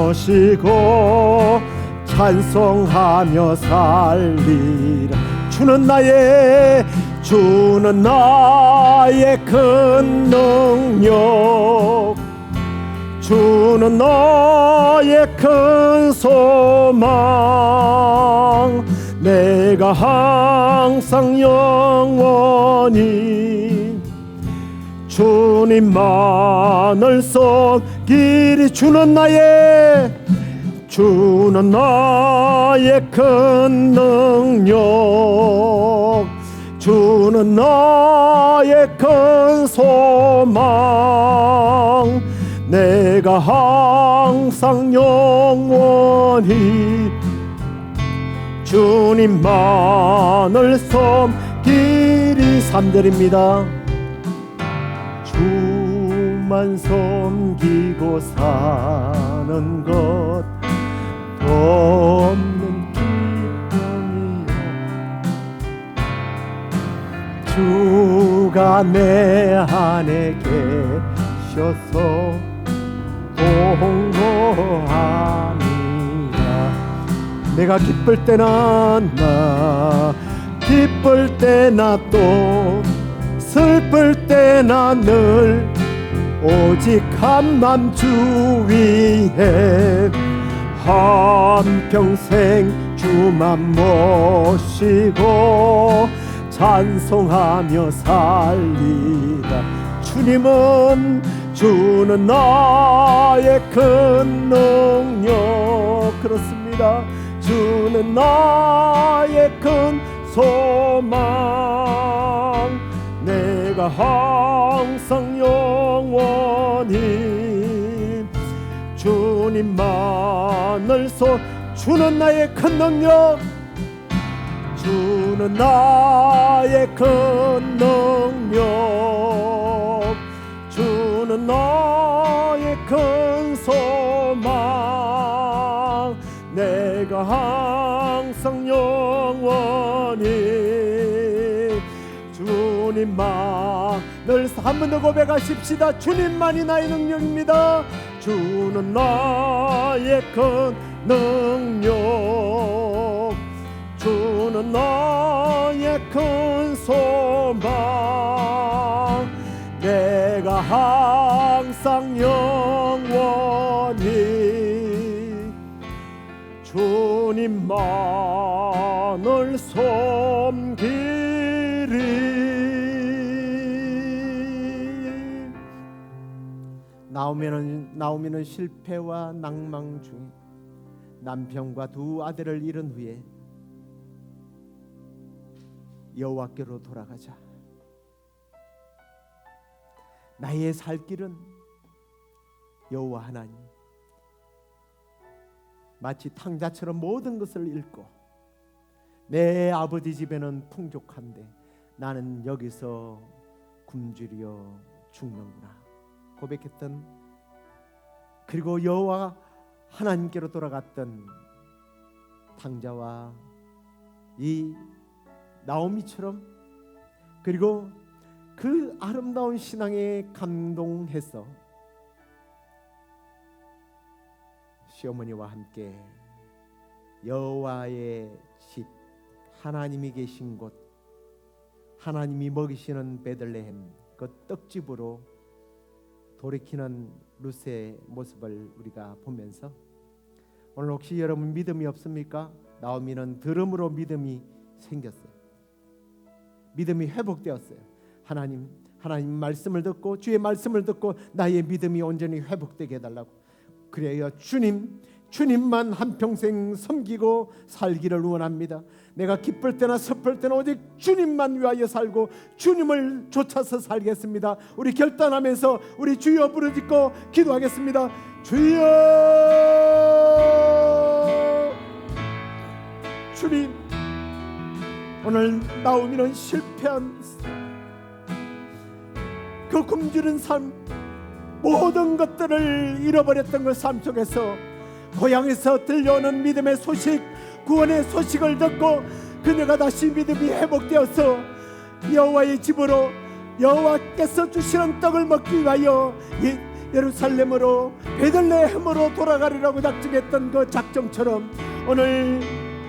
모시고 찬송하며 살리라. 주는 나의 큰 능력, 주는 나의 큰 소망. 내가 항상 영원히 주님만을 섬기리. 주는 나의 큰 능력, 주는 나의 큰 소망. 내가 항상 영원히 주님만을 섬기리. 3절입니다. 주만 섬기고 사는 것 없는 기쁨이요, 주가 내 안에 계셔서 공고함이라. 내가 기쁠 때나 기쁠 때나 또 슬플 때나 늘 오직 한맘 주 위에 한평생 주만 모시고 찬송하며 살리라. 주는 나의 큰 능력, 그렇습니다. 주는 나의 큰 소망. 내가 항상 영원히 주님만을 주는 나의 큰 능력, 주는 나의 큰 능력, 주는 나의 큰 소망. 내가 항상 영원히 주님만을 한 번 더 고백하십시다. 주님만이 나의 능력입니다. 주는 나의 큰 능력, 주는 나의 큰 소망. 내가 항상 영원히 주님만을 섬기리. 나오미는 실패와 낭망 중에 남편과 두 아들을 잃은 후에 여호와께로 돌아가자. 나의 살 길은 여호와 하나님, 마치 탕자처럼 모든 것을 잃고 내 아버지 집에는 풍족한데 나는 여기서 굶주려 죽는구나 고백했던, 그리고 여호와 하나님께로 돌아갔던 탕자와 이 나오미처럼, 그리고 그 아름다운 신앙에 감동해서 시어머니와 함께 여호와의 집, 하나님이 계신 곳, 하나님이 먹이시는 베들레헴 그 떡집으로 돌이키는 룻의 모습을 우리가 보면서, 오늘 혹시 여러분 믿음이 없습니까? 나오미는 들음으로 믿음이 생겼어요. 믿음이 회복되었어요. 하나님 말씀을 듣고, 주의 말씀을 듣고 나의 믿음이 온전히 회복되게 해달라고. 그래요, 주님만 한평생 섬기고 살기를 원합니다. 내가 기쁠 때나 슬플 때나 오직 주님만 위하여 살고 주님을 쫓아서 살겠습니다. 우리 결단하면서 우리 주여 부르짖고 기도하겠습니다. 주여, 주님, 오늘 나오미는 실패한 그 굶주린 삶, 모든 것들을 잃어버렸던 그 삶 속에서 고향에서 들려오는 믿음의 소식, 구원의 소식을 듣고 그녀가 다시 믿음이 회복되어서 여호와의 집으로 여호와께서 주시는 떡을 먹기 위하여 예루살렘으로 베들레헴으로 돌아가리라고 작정했던 그 작정처럼 오늘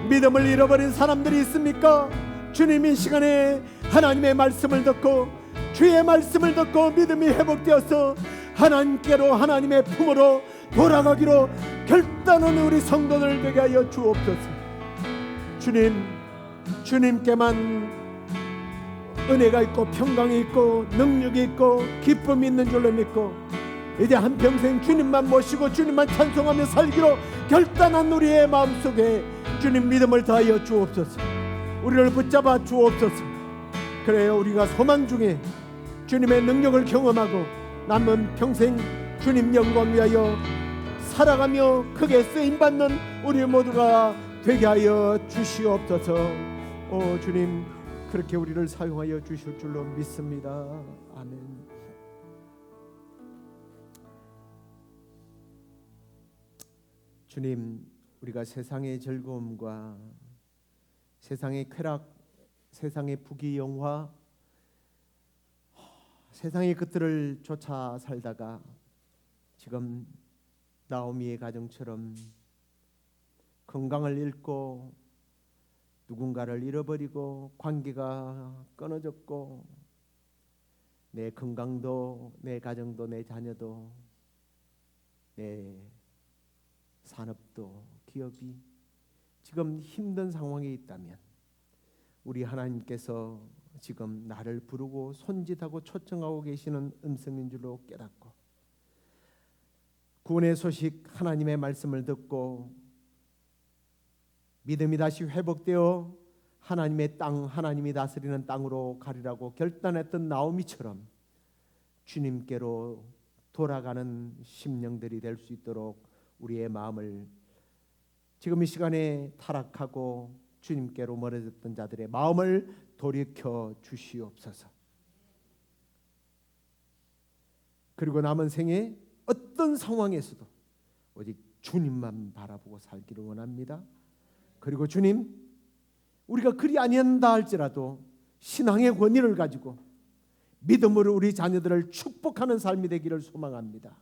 믿음을 잃어버린 사람들이 있습니까? 주님 이 시간에 하나님의 말씀을 듣고 주의 말씀을 듣고 믿음이 회복되어서 하나님께로, 하나님의 품으로 돌아가기로 결단하는 우리 성도들 되게 하여 주옵소서. 주님께만 은혜가 있고 평강이 있고 능력이 있고 기쁨이 있는 줄로 믿고 이제 한평생 주님만 모시고 주님만 찬송하며 살기로 결단한 우리의 마음속에 주님 믿음을 더하여 주옵소서. 우리를 붙잡아 주옵소서. 그래요, 우리가 소망 중에 주님의 능력을 경험하고 남은 평생 주님 영광 위하여 살아가며 크게 쓰임받는 우리 모두가 되게 하여 주시옵소서. 오 주님, 그렇게 우리를 사용하여 주실 줄로 믿습니다. 아멘. 주님, 우리가 세상의 즐거움과 세상의 쾌락, 세상의 부귀영화, 세상의 것들을 쫓아 살다가 지금 나오미의 가정처럼 건강을 잃고 누군가를 잃어버리고 관계가 끊어졌고 내 건강도, 내 가정도, 내 자녀도, 내 산업도, 기업이 지금 힘든 상황에 있다면 우리 하나님께서 지금 나를 부르고 손짓하고 초청하고 계시는 음성인 줄로 깨닫고 구원의 소식, 하나님의 말씀을 듣고 믿음이 다시 회복되어 하나님의 땅, 하나님이 다스리는 땅으로 가리라고 결단했던 나오미처럼 주님께로 돌아가는 심령들이 될 수 있도록 우리의 마음을, 지금 이 시간에 타락하고 주님께로 멀어졌던 자들의 마음을 돌이켜 주시옵소서. 그리고 남은 생에 어떤 상황에서도 오직 주님만 바라보고 살기를 원합니다. 그리고 주님, 우리가 그리 아니한다 할지라도 신앙의 권위를 가지고 믿음으로 우리 자녀들을 축복하는 삶이 되기를 소망합니다.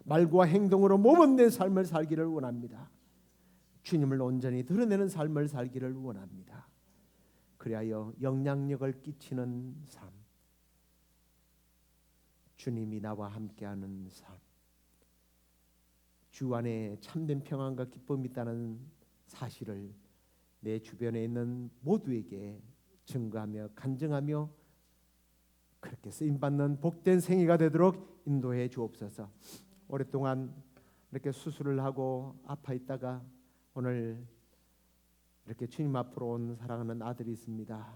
말과 행동으로 모범된 삶을 살기를 원합니다. 주님을 온전히 드러내는 삶을 살기를 원합니다. 그리하여 영향력을 끼치는 삶, 주님이 나와 함께하는 삶, 주 안에 참된 평안과 기쁨이 있다는 사실을 내 주변에 있는 모두에게 증거하며 간증하며 그렇게 쓰임받는 복된 생애가 되도록 인도해 주옵소서. 오랫동안 이렇게 수술을 하고 아파 있다가 오늘 이렇게 주님 앞으로 온 사랑하는 아들이 있습니다.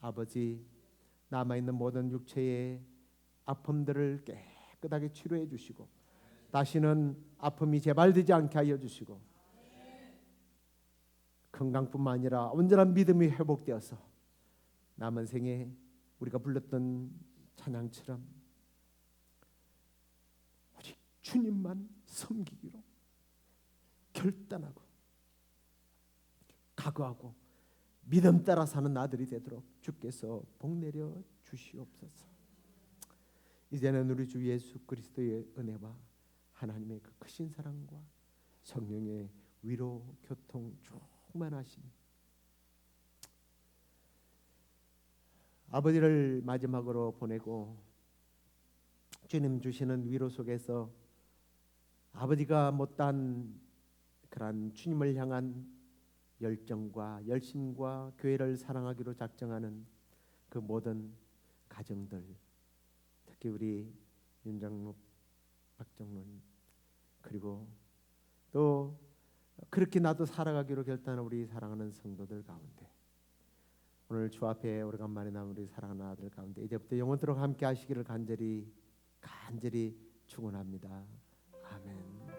아버지, 남아있는 모든 육체의 아픔들을 깨끗하게 치료해 주시고 다시는 아픔이 재발되지 않게 하여 주시고 건강뿐만 아니라 온전한 믿음이 회복되어서 남은 생에 우리가 불렀던 찬양처럼 오직 주님만 섬기기로 결단하고 각오하고 믿음 따라 사는 아들이 되도록 주께서 복내려 주시옵소서. 이제는 우리 주 예수 그리스도의 은혜와 하나님의 그 크신 사랑과 성령의 위로 교통 충만하심, 아버지를 마지막으로 보내고 주님 주시는 위로 속에서 아버지가 못한 그러한 주님을 향한 열정과 열심과 교회를 사랑하기로 작정하는 그 모든 가정들, 특히 우리 윤장록 박정로님, 그리고 또 그렇게 나도 살아가기로 결단한 우리 사랑하는 성도들 가운데 오늘 주 앞에 오래간만에 나온 우리 사랑하는 아들 가운데 이제부터 영원토록 함께 하시기를 간절히 축원합니다. 아멘.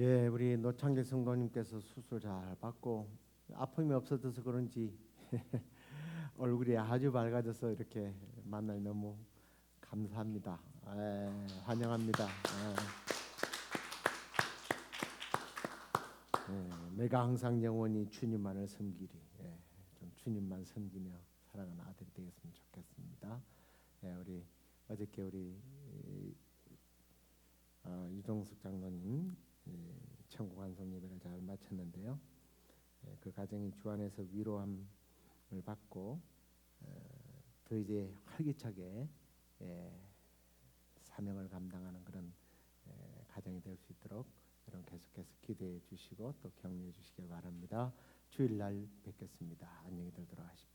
예, 우리 노창길 성도님께서 수술 잘 받고 아픔이 없어져서 그런지 얼굴이 아주 밝아져서 이렇게 만나니 너무 감사합니다. 환영합니다. 내가 항상 영원히 주님만을 섬기리. 좀 주님만 섬기며 사랑하는 아들이 되겠으면 좋겠습니다. 우리 어저께 우리 유정숙 장로님 천국 환송 예배를 잘 마쳤는데요. 그 가정이 주 안에서 위로함을 받고 더 이제 활기차게 사명을 감당하는 그런 가정이 될 수 있도록 여러분 계속해서 기도해 주시고 또 격려해 주시길 바랍니다. 주일날 뵙겠습니다. 안녕히 들도록 하십시오.